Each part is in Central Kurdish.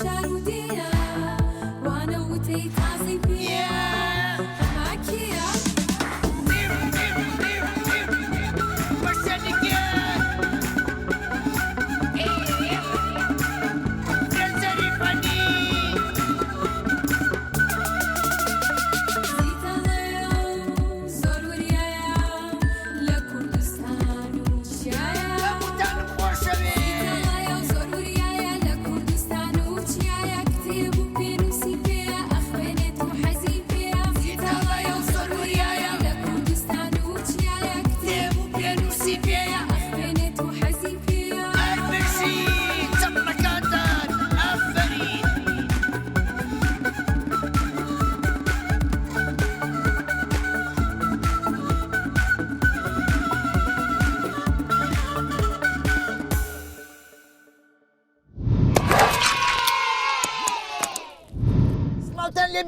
شارودية وانا وتيتازي بيا معكية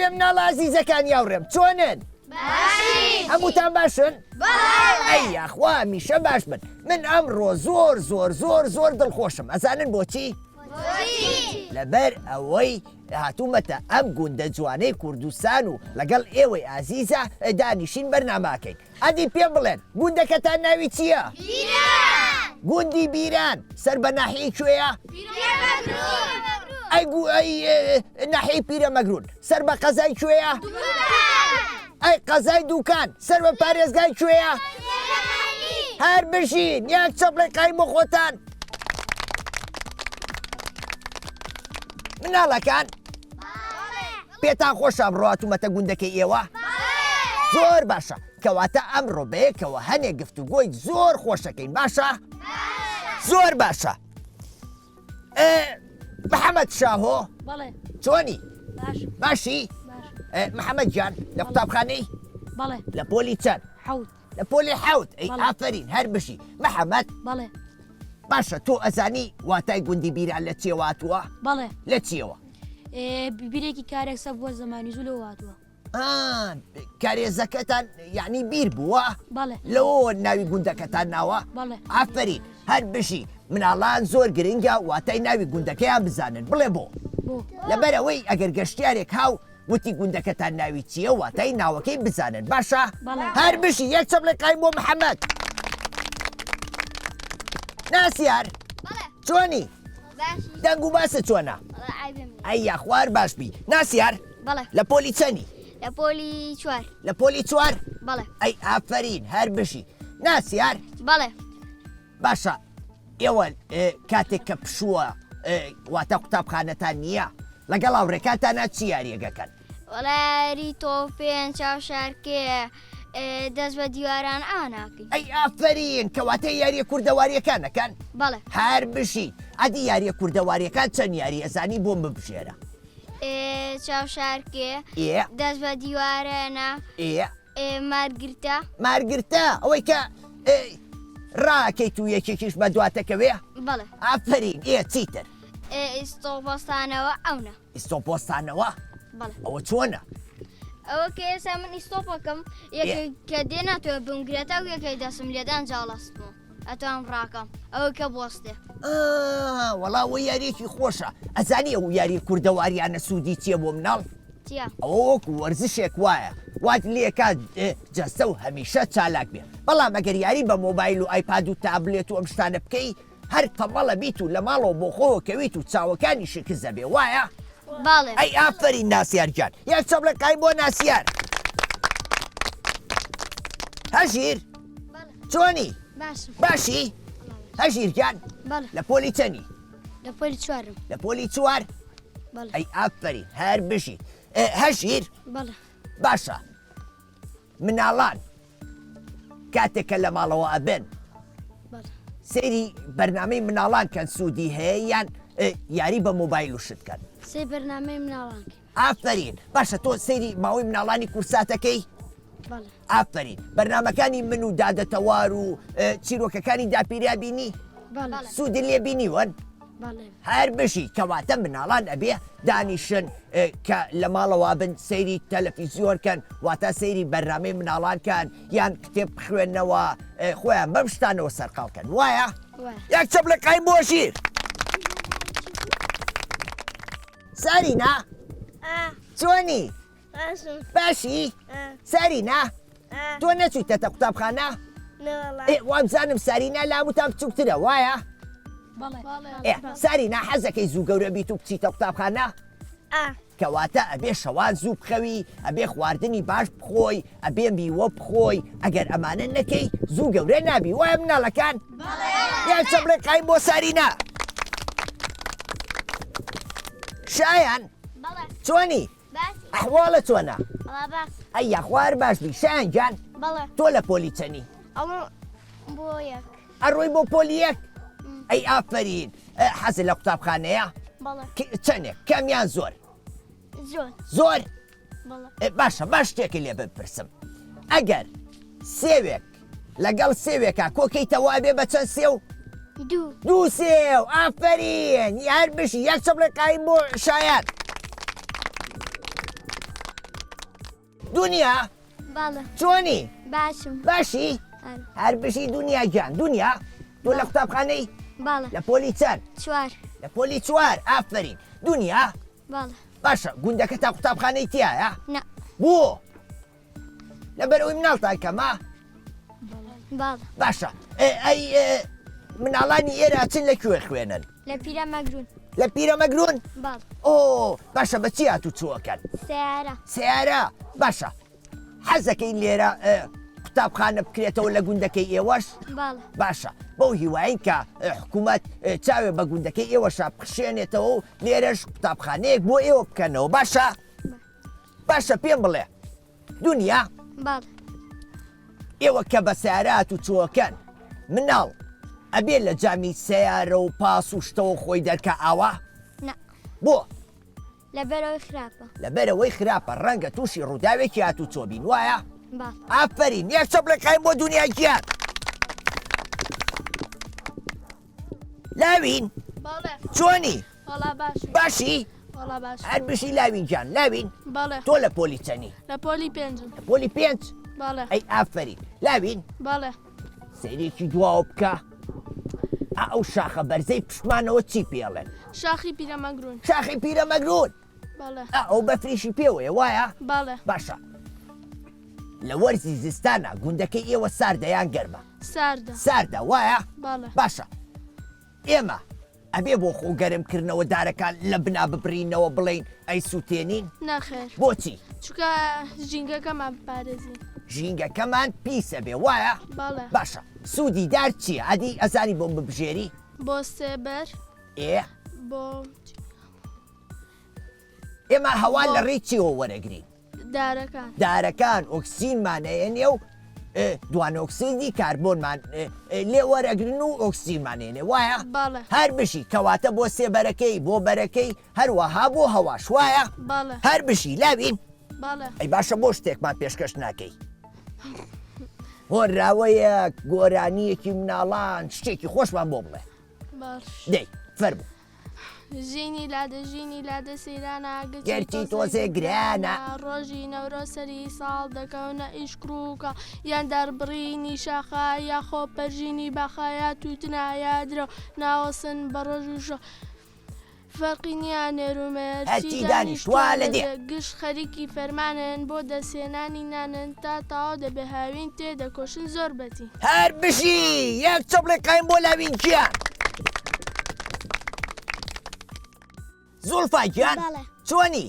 لێ مناڵ ئازیزەکان یاوڕێم چۆنن؟ باشین هەمووتان باشن؟ بەڵێ ئەی یاخوا میشە باش بن من ئەمڕۆ زۆر زۆر زۆر زۆر دڵخۆشم ئەزانن بۆچی؟ لەبەر ئەوەی هاتوومەتە ئەم گوندە جوانەی کوردستان و لەگەڵ ئێوەی ئازیزە دانیشین بەرناماکەین ئەدی پێ بڵێن گوندەکەتان ناوی چییە؟ گوندی بیران سەر بە ناحیەی کوێیە؟ ئەی ناحیەی پیرە مەگرون سەر بە قەزای کوێیە؟ ئەی قەزای دووکان سەر بە پارێزگای کوێیە؟ هەر بژین یەک چەپڵی قایم بۆ خۆتان مناڵەکان پێتان خۆشە ئەمڕۆ هاتوومەتە گوندەکەی ئێوە؟ زۆر باشە کەواتە ئەمڕۆ بەیەکەوە هەنێک گفتوگۆی زۆر خۆشەکەین باشە؟ زۆر باشە محەممەد شاهۆ بەڵێ چۆنی؟ باش باشی؟ محەممەد گیان لە قوتابخانەی؟ بەڵێ لە پۆلی چەند؟ حەوت لە پۆلی حەوت ئەی بەڵێ. ئافرین هەر بشی محەممەد بەڵێ باشە تۆ ئەزانی واتای گوندی بیران لە چێوە هاتووە؟ بەڵێ لە چیەوە؟ بیرێکی کارێکسە بووە زمانی زوو لەوە هاتووە کارێزەکەتان یعنی بیر بووە؟ بەڵێ لەوە ناوی گوندەکەتان ناوە؟ بەڵێ ئافرین هەر بشی مناڵان زۆر گرنگە واتای ناوی گوندەکەیان بزانن بڵێ بۆ بۆ لەبەرەوەی ئەگەر گەشتیارێک هاو وتی گوندەکەتان ناوی چییە واتای ناوەکەی بزانن باشە؟ بەڵێ. هەر بشی یەک چەپڵێ قایم بۆ محەممەد ناسیار چۆنی؟ دەنگ و باسە چۆنە؟ ئەی یاخوار باش بی ناسیار بەڵێ لە پۆلی چەنی؟ لە پۆلی چوار لە پۆلی چوار؟ بەڵێ ئەی ئافرین هەر بشی ناسیار بەڵێ باشە ئێوە کاتێک کە پشووە واتە قوتابخانەتان نییە لەگەڵ هاوڕێکاتانە چی یاریەکەکەن؟ وەلاری تۆپێن چاوشارکێ دەست بە دیواران ئاناکەین ئەی ئافرین کەواتە یاریە کوردەواریەکانەکەن؟ بەڵێ هەر بشی ئەدی یاریە کوردەواریەکان چەند یاری ئەزانی بۆم ببژێرە چاوشارکێ ئێ دەست بە دیوارەنە ئێ مارگرتە مارگرتە ئەوەی کە ڕاکەیت و یەکێکیش بە دواتەکەوێ؟ بەڵێ ئافرین ئێ چیتر؟ ئیستۆپۆستانەوە ئەوە ئیستۆپۆستانەوە؟ بەڵێ ئەوە چۆنە؟ ئەوە کە ئێستا من ئیستۆپەکەم کە دێناتوە بمگرێتە و یەکەی دەسم لێدان جاڵاستمەوە ئەتوان ڕاکەم ئەوە کە بۆستێ وەڵا ئەوە یاریەکی خۆشە ئەزانی ئەو یاری کوردەواریانە سوودی چییە بۆ مناڵ؟ چییە؟ ئەوە وەکو وەرزشێک وایە وات لێکات جەستە و هەمیشە چالاک بێ بەڵام ئەگەر یاری بە مۆبایل و ئایپاد و تابلێت و ئەم شتانە بکەی هەر تەمەڵە بیت و لە ماڵەوە بۆ خۆوە کەویت و چاوەکانی شکست دەبێ وایە؟ باڵێ ئەی ئافرین ناسیارجان یەک چەپڵێ قایم بۆ ناسیار هەژیر چۆنی؟ باشم باشی؟ هەژیرجان بەڵێ لە پۆلی چەنی؟ لە پۆلی چوارم لە پۆلی چوار؟ بەڵێ ئەی ئافرین هەر بشی هەژیر بەڵێ باشە مناڵان کاتێکە لە ماڵەوە ئەبن بەڵێ سەیری بەرنامەی مناڵان کەن سوودی هەیە یان یاری بە مۆبایل و شتکەن سێ بەرنامەی مناڵان ئافرین باشە تۆ سەیری ماوەی مناڵانی کورساتەکەی؟ بەڵێ ئافرین بەرنمەکانی من و دادەتەوار و چیرۆکەکانی داپیریا بینی؟ بەڵێ سوودی لێ بینیوەن؟ بەڵێ هەر بشی کەواتە مناڵان ئەبێ دانیشن کە لە ماڵەوە بن سەیری تەلەڤیزیۆنکەن واتە سەیری بەرنامەی مناڵانکان یان کتێب بخوێنەوە خۆیان بەم شتانەوە سەرقاڵکەن وایە؟ یەک چەپڵێ قایم بۆ ژیر سارینا چۆنی باشم باشی سارینا تۆ نەچوویتەتە قوتابخانە وامزانم سارینا لاموتان بچووکترە وایە سارینا حەزەکەی زوو گەورە بیت و بچیتە قوتابخانە کەواتە ئەبێ شەوان زوو بخەوی ئەبێ خواردنی باش بخۆی ئەبێ میوە بخۆی ئەگەر ئەمانە نەکەی زوو گەورە نابی وایە مناڵەکان یان چەبڵێقایم بۆ سارینا شایان چۆنی ئەحواڵە چۆنە ئەیە خوار باش بی شایان جان تۆ لە پۆلی چەنی ئەڕۆی بۆ پۆلی یەک ئەی ئافرین حەزت لە قوتابخانەیە چەندێک کامیان زۆر زۆر باشە باش شتێکی لێ بپرسم ئەگەر سێوێک لەگەڵ سێوێکە کۆکەیتەوە بێ بە چەند سێو دوو سێو ئافرین یار بشی یەک چەبڵێقایم بۆ شایان دنیا چۆنی باشی هەر بشی دنیا گیان دنیا تۆ لە قوتابخانەی لە پۆلی چەند لە پۆلی چوار ئافرین دنیا باشە گوندەکە تا قوتابخانەی تایە بۆ لەبەرەوەی مناڵتان کەمە باشە ئەی مناڵانی ئێرە چن لەکوێ خوێنن لە پیرەمەگرون ئۆ باشە بەچی هاتوو چووەکەن سیارە باشە حەزەکەی لێرە قوتابخانە بکرێتەوە لە گوندەکەی ئێوەش باشە بەو هیواین کە حکوومەت چاوێ بە گوندەکەی ئێوەشە بخشێنێتەوە و لێرەش قوتابخانەیەک بۆ ئێوە بکەنەوە باشە پێم بڵێ دنیا ئێوە کە بە سیارات و چووەکەن مناڵ ئەبێ لە جامی سیارە و پاس و شتەوە خۆی دەرکە ئاوا بۆ لەبەرەوەی خراپە ڕەنگە تووشی ڕووداوێکی هاتوو چۆبین وایە ئافرین یەک چەبڵێقایم بۆ دنیا گیان لاوین چۆنی باشی هەر بشی لاوین گیان لاوین تۆ لە پۆلی چەنی لە پۆلی پۆلی پێنج ئەی ئافرین لاوین سەیرێکی دواوە بکە ئەو شاخە بەرزەی پشمانەوە چی پێڵێن شاخی پیرەمەگرون شاخی پیرەمەگرون ئەو بەفریشی پێوەیە وایە باشە لە وەرزی زستانە گوندەکەی ئێوە ساردەیان گەرمە ساردە وایە باشە ئێمە ئەبێ بۆ خۆ گەرمکردنەوە دارەکان لە بنا ببرینەوە بڵین ئەی سووتێنین نەخێر بۆچی چکە ژینگەکەمان پارێزین ژینگەکەمان پیسە بێ وایە باشە سوودی دار چییە ئەدی ئەزانی بۆم ببژێری بۆ سێبەر بۆ ئێمە هەوا لە ڕێی چیەوە وەرەگرین دارەکان ئۆکسیمانەیەنێ و دوانۆکسیدی کاربۆنمان لێ وەرەگرن و ئۆکسیمانێنێ وایە هەر بشی کەواتە بۆ سێبەرەکەی بۆ بەرەکەی هەروەها بۆ هەواش وایە هەر بشی لاوین ئەی باشە بۆ شتێکمان پێشکەش ناکەی هۆڕاوەیە گۆرانیەکی مناڵان شتێکی خۆشمان بۆ بڵێ دەی فەرموو ژینی لادە سەیرانە گەرچی تۆزێ گرانە ڕۆژی نەورۆ سەری ساڵ دەکەونە ئیشکروکە یان دەربڕینی شاخە یا خۆ پەرژینی باخایە تووتنایە درە ناوەسن بە ڕۆژ و شە فەرقینیان نێرومێرچی دانیشتوا لە دێ گشت خەریکی فەرمانن بۆ دەسێنانی نانن تا تاوا دەبێ هاوین تێدەکۆشن زۆر بەتی هەر بشی یەک چەبڵێقایم بۆ لاوین گیان زولفا گیان چۆنی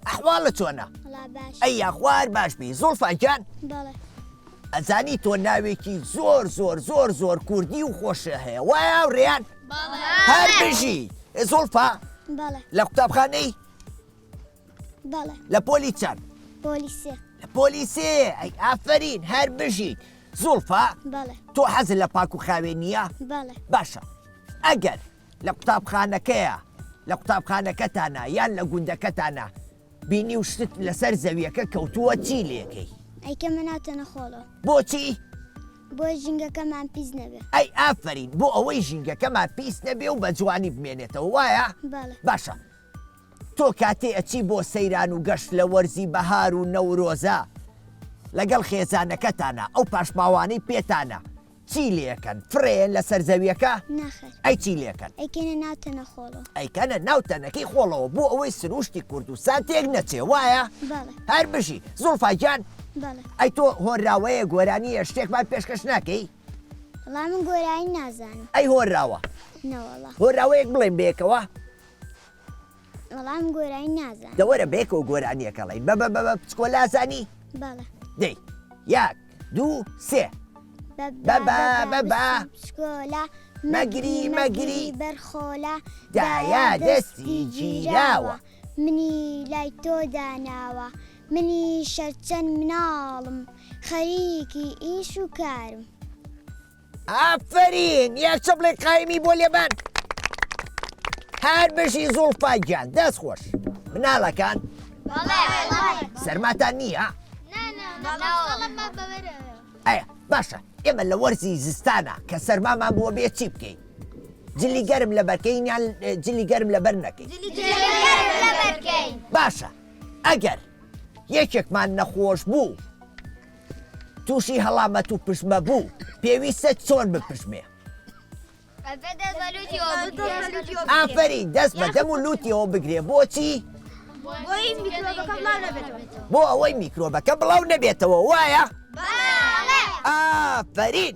ئەحواڵە چۆنە ئەیە خوار باش بی زولفا گیان ئەزانی تۆ ناوێکی زۆر زۆر زۆر زۆر کوردی و خۆشە هەیە وایە ڕێیان هەر بژی زولفا لە قوتابخانەی لە پۆلی چەند لە پۆلی سێ ئەی ئافرین هەر بژی زولفا تۆ حەزت لە پاک و خاوێن نییە باشە ئەگەر لە قوتابخانەکەیە لە قوتابخانەکەتانە یان لە گوندەکەتانە بینی و شتت لەسەر زەویەکە کەوتووە چی لێکەی ئەیکە مناتە نەخۆڵە بۆچی بۆ ژینگەکەمان پیس نەبێ ئەی ئافرین بۆ ئەوەی ژینگەکەمان پیس نەبێ و بە جوانی بمێنێتەوە وایە باشە تۆ کاتێ ئەچی بۆ سەیران و گەشت لە وەرزی بەهار و نەورۆزە لەگەڵ خێزانەکەتانە ئەو پاشماوانەی پێتانە چی لێکەن فرێن لەسەر زەویەکە ناخێر ئەی چی لێکەن ئەیکەنە ناو تەنەخۆڵەوە ئەیکەنە ناو تەنەکەی خۆڵەوە بۆ ئەوەی سروشتی کوردستان تێک نەچێ وایە بەڵێ هەر بژی زوڵفاگیان بەڵێ ئەی تۆ هۆنراوەیە گۆرانیە شتێکمان پێشکەش ناکەی وەڵام من گۆرایی نازانم ئەی هۆنراوە نەوەڵا هۆنراوەیەک بڵێن بێکەوە وەڵام گۆرایی نازانم دەوەرە بێکەوە گۆرانیەکەڵی بە بچکۆ لازانی بەڵێ دەی یاک دوو سێ بەبا شکۆلا مەگری مەگری بەرخۆلا دایا دەستی گیراوە منی لای تۆ داناوە منی شەرچەند مناڵم خەریکی ئیش و کارم ئافرین یەک چ بڵێ قایمی بۆ لێبان هەر بژی زوڵفاگیان دەست خۆش مناڵەکان سەرماتان نییە ئەیە باشە ئێمە لە وەرزی زستانە کە سەرمامان بووە بێ چی بکەین جلی گەرم لە بەرکەین یان جلی گەرم لە بەر نەکەین باشە ئەگەر یەکێکمان نەخۆش بوو تووشی هەڵامەت و پشمە بوو پێویستە چۆن بپشمێ ئافرین دەست بە دەم و لوتیەوە بگرێ بۆچی بۆ ئەوەی میکرۆبەکە بڵاو نەبێتەوە وایە ئافرین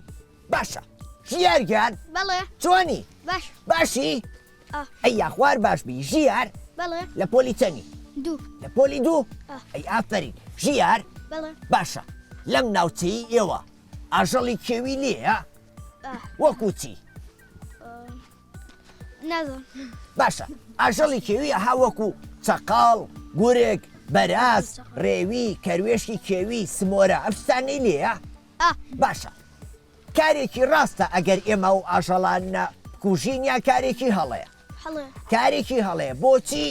باشە ژیارگیان بەڵێ چۆنی باش باشی ئەی یاخوار باشبی ژیار بەڵێ لە پۆلی چەنی دوو لە پۆلی دوو ئەی ئافرین ژیار بەڵێ باشە لەم ناوچەی ئێوە ئاژەڵی کێوی لێیە وەکو چی نازم باشە ئاژەڵی کێوی هاوەکو چەقاڵ گورێک بەراز ڕێوی کەروێشکی کێوی سمۆرە ئەفستانەی لێیە باشە کارێکی ڕاستە ئەگەر ئێمە و ئاژەڵانە بکوژین یا کارێکی هەڵەیە هەڵێ کارێکی هەڵەیە بۆچی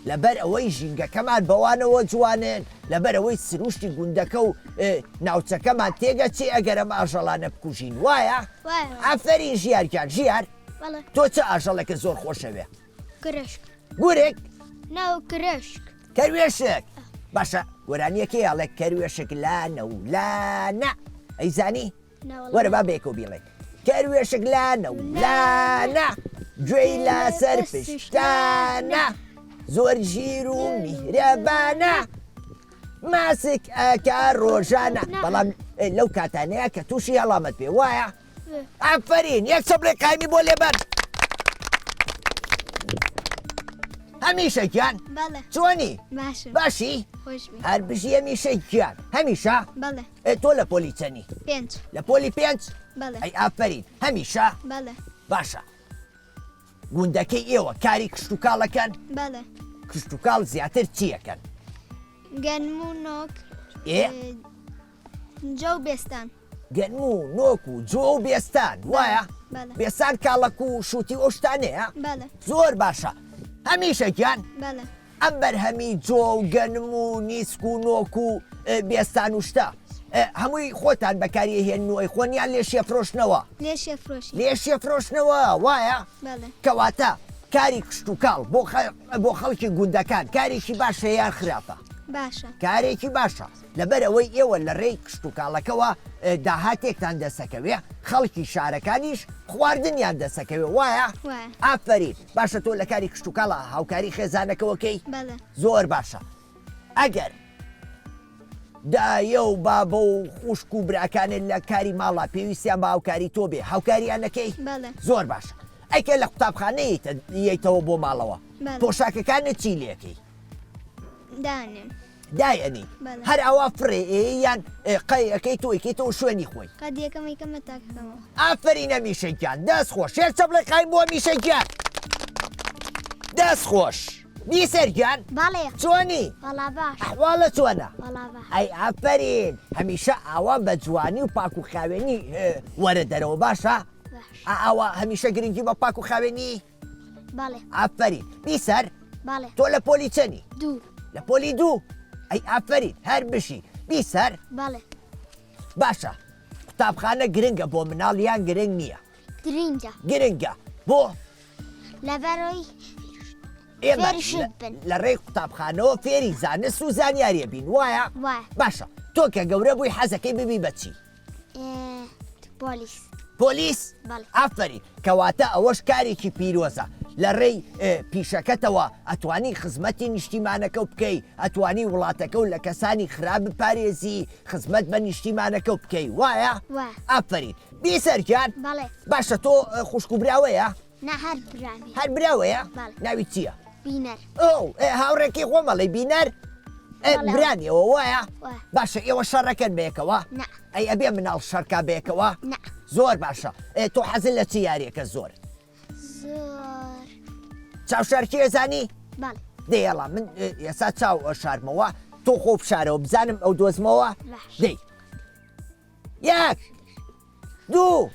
لەبەر ئەوەی ژینگەکەمان بەوانەوە جوانن لەبەر ئەوەی سروشتی گوندەکە و ناوچەکەمان تێگەچێ ئەگەر ئەم ئاژەڵانە بکوژین وایە ئافرین ژیارکان ژیار بەڵێ تۆ چه ئاژەڵێکە زۆر خۆشەوێ کرشک گورێک ناو کرشک کەروێشک باشە گۆرانیەکەی هەڵێک کەروێشک لانە و لانە ئەیزانی وەرە با بێکەوە بیڵێ کەروێشک لانە و لانە گوێی لاسەر پشتانە زۆر ژیر و میهرەبانە ماسک ئەکا ڕۆژانە بەڵام لەو کاتانەیە کە تووشی هەڵامەت پێ وایە ئافرین یەک چە بڵێ قایمی بۆ لێبەر هەمیشەگیان بەڵێ چۆنی باشم باشی خۆشبی هەر بژی هەمیشەگیان هەمیشە بەڵێ تۆ لە پۆلی چەنی پێنج لە پۆلی پێنج بەڵێ ئەی ئافرین هەمیشە بەڵێ باشە گوندەکەی ئێوە کاری کشت و کاڵەکەن بەڵێ کشت و کاڵ زیاتر چیەکەن گەنم و نۆک ئێ جە و بێستان گەنم و نۆک و جۆ و بێستان وایە بەڵێ بێستان کاڵەک و شووتی ئۆشتانەیە بەڵێ زۆر باشە هەمیشەگیان بەڵێ ئەم بەرهەمی جۆ و گەنم و نیسک و نۆک و بێستان و شتە هەمووی خۆتان بەکاری هێننەوەی خۆنیان لێشێ فرۆشنەوە لێشێ فرۆشی لێشێ فرۆشنەوە وایە بەڵێ کەواتە کاری کشت و کاڵ بۆ خەڵکی گوندەکان کارێکی باشە یان خراپە باشە کارێکی باشە لەبەر ئەوەی ئێوە لە ڕێی کشت و کاڵەکەەوە داهاتێکتان دەسەکەوێ خەڵکی شارەکانیش خواردنیان دەسەکەوێ وایە ئافرین باشە تۆ لە کاری کشت و کاڵە هاوکاری خێزانەکەەوەکەی بەڵێ زۆر باشە ئەگەر دایە و بابە و خوشک و براکانت لە کاری ماڵا پێویستیان بە هاوکاری تۆ بێ هاوکاریانەکەی بەڵێ زۆر باشە ئەیکە لە قوتابخانەیەیتەوە بۆ ماڵەوە پۆشاکەکانت چی لێکەی دانێن دایەنی بەڵێ. هەر ئەوە فرێ یان قەیەکەی تۆ ئەیکەیتەوە شوێنی خۆی قەت یەکەمە تاکەمەوە ئافرینە میشەگیان دەست خۆش شێر چە بڵێ قایم بۆ میشەگیان دەست خۆش بیسەرگیان بەڵێ چۆنی وەڵا باش ئەحواڵە چۆنە وەڵا باش ئەی ئافرین هەمیشە ئاوا بە جوانی و پاک و خاوێنی وەرە دەرەوە باشە ئاوا هەمیشە گرنگی بە پاک و خاوێنی بەڵێ ئافرین بیسەر بەڵێ تۆ لە پۆلی چەنی دوو لە پۆلی دوو ئەی ئافرین هەر بشی بیسەر بەڵێ باشە قوتابخانە گرنگە بۆ مناڵیان گرنگ نییە گرینجە گرنگە بۆ لەبەرەوەی ئێمە فێری شت بن. لە ڕێی قوتابخانەوە فێری زانست و زانیاریە بین وایە وایە باشە تۆ کە گەورە بووی حەزەکەی ببی بەچی پۆلیس پۆلیس بەڵێ. ئافری کەواتە ئەوەش کارێکی پیرۆزە لە ڕێی پیشەکەتەوە ئەتوانی خزمەتی نیشتیمانەکە و بکەی ئەتوانی وڵاتەکە و لە کەسانی خراپ بپارێزی خزمەت بە نیشتیمانەکە و بکەی وایە وایە. ئافری بیسەرجان بەڵێ. باشە تۆ خوشک و براوەیە نە هەر برامی هەر براوەیە بەڵێ. ناوی چییە؟ بینەر ئەو هاوڕێکی خۆمەڵی بینەر بەڵێ. برانیەوە وایە وایە. باشە ئێوە شەڕەکەن بەیەکەوە نە. ئەی ئەبێ مناڵ شەرکا بەیەکەوە نە. زۆر باشە تۆ حەزت لە چی یاریەکە زۆر زۆر چاوشارکی ئەزانی بەڵێ. دێڵە من ئێستا چاو شارمەوە تۆ خۆ بشارەوە بزانم ئەو دۆزمەوە باش. دەی یەک دوو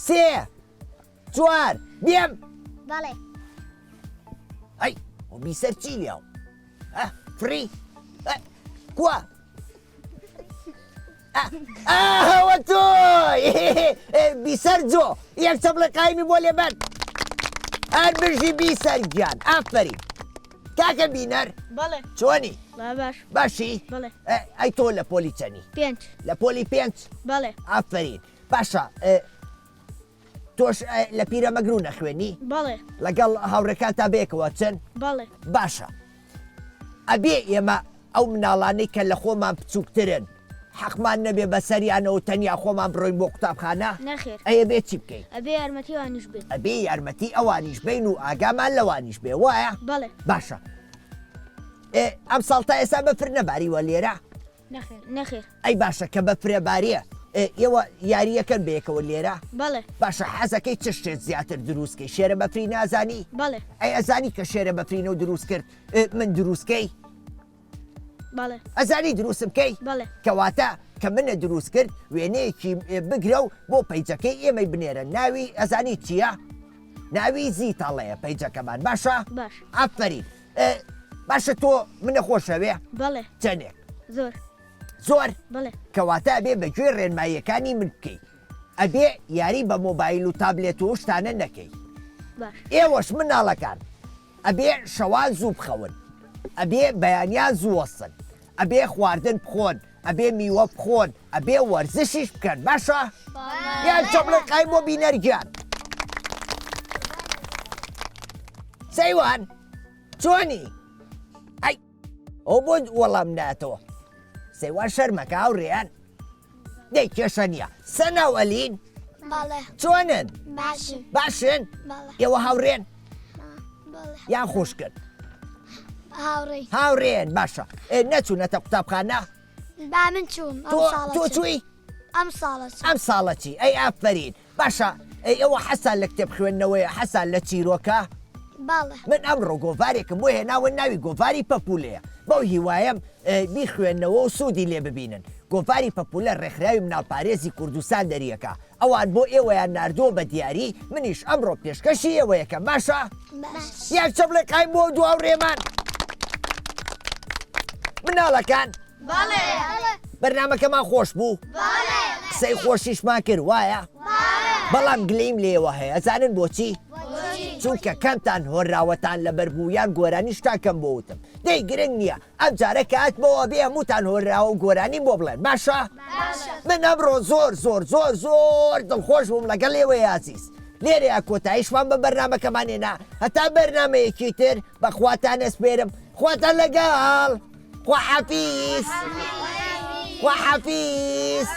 سێ چوار بێم بەڵێ. ئەی بیسەر چی لیاو فری کووە ئەوە تۆی بیسەر جۆ یەک چەپڵە قایمی بۆ لێبەر هەر برژی بیسەر گیان ئافری کاکە بینەر بەڵێ چۆنی باش باشی بەڵێ. ئەی تۆ لە پۆلی چەنی 5 لە پۆلی 5 بەڵێ ئافرین باشە تۆش لە پیرەمەگرو نەخوێنی بەڵێ لەگەڵ هاوڕەکان تا بێکەوە چەند بەڵێ باشە ئەبێ ئێمە ئەو مناڵانەی کە لە خۆمان بچووکترن حەقمان نەبێ بەسەریانەوە تەنیا خۆمان بڕۆین بۆ قوتابخانە نەخێر ئەیە بێ چی بکەین ئەبێ یارمەتیوانیش بێت ئەبێ یارمەتی ئەوانیش بین و ئاگامان لەوانیش بێ وایە بەڵێ باشە ئەم ساڵتا ئێستا بەفر نەباریوە لێرە نەخێر ئەی باشە کە بەفرێباریە ئێوە یاریەکەن بەیەکەوە لێرە بەڵێ باشە حەزەکەی چ شتێت زیاتر دروستکەی شێرە بەفری نازانی بەڵێ ئەی ئەزانی کە شێرە بەفرینە و دروست کرد من دروستکەی بەڵێ ئەزانی دروست بکەی بەڵێ کەواتە کە منە دروست کرد وێنەیەکی بگرە و بۆ پەیجەکەی ئێمەی بنێرە ناوی ئەزانی چییە؟ ناوی زیتاڵەیە پەیجەکەمان باشە؟ باش ئافرین باشە تۆ منە خۆشەوێ بەڵێ چەندێک زۆر زۆر بەڵێ کەواتە ئەبێ بەگوێ ڕێنماییەکانی من بکەی ئەبێ یاری بە مۆبایل و تابلێت و شتانە نەکەی باش ئێوەش مناڵەکان ئەبێ شەوان زوو بخەون ئەبێ بەیانیان زوو وەسن ئەبێ خواردن بخۆن ئەبێ میوە بخۆن ئەبێ وەرزشیش بکەن باشە؟ یان چەپڵی قای بۆ بینەرگیان سەیوان چۆنی؟ ئەی ئەو بۆ وەڵام ناتەوە سەیوان شەرمەکە هاوڕێیان دەی کێشە نییە سەناو ئەلین بەڵێ. چۆنن؟ باشم. باشن؟ بەڵێ. ئێوە هاوڕێن بەڵێ. یان خۆشکن هاوڕێی. هاوڕێن باشە نەچوونەتە قوتابخانە با من چووم تۆ چووی؟ ئەم ساڵە ئەم ساڵەتی ئەی ئافرین باشە ئەوە حەسان لە کتێب خوێندنەوەی حەسان لە چیرۆکە بەڵێ. من ئەمڕۆ گۆڤارێکم بۆ هێناوە ناوی گۆڤاری پەپولەیە بەو هیوایم بیخوێندنەوە و سوودی لێ ببینن گۆڤاری پەپولە ڕێکخراوی مناڵپارێزی کوردستان دەریەکە ئەوان بۆ ئێوەیان ناردووە بە دیاری منیش ئەمڕۆ پێشکەشی ئێوەیەکە باشە؟ یان چەپڵێک قایم بۆ دواو ڕێمان مناڵەکان بەڵێ بەرنامەکەمان خۆش بوو قسەی خۆشیشمان کرد وایە بەڵام گلەیم لێوە هەیە ئەزانن بۆچی چونکە کەمتان هۆراوەتان لە بەربوویان گۆرانی شتاکەم بۆ وتم دەی گرنگ نییە ئەم جارە کات بەوە بێ هەمووتان هۆراوە و گۆرانی بۆ بڵێن باشە من ئەمڕۆ زۆر زۆر زۆر زۆر دڵخۆش بووم لەگەڵ ئێوەی عزیز لێرەیە کۆتاییشمان بە بەرنامەکەمانێنا هەتا بەرنامەیەکی تر بەخواتان ئەسپێرم خواتان لەگەڵ خواحافیز خواحافیز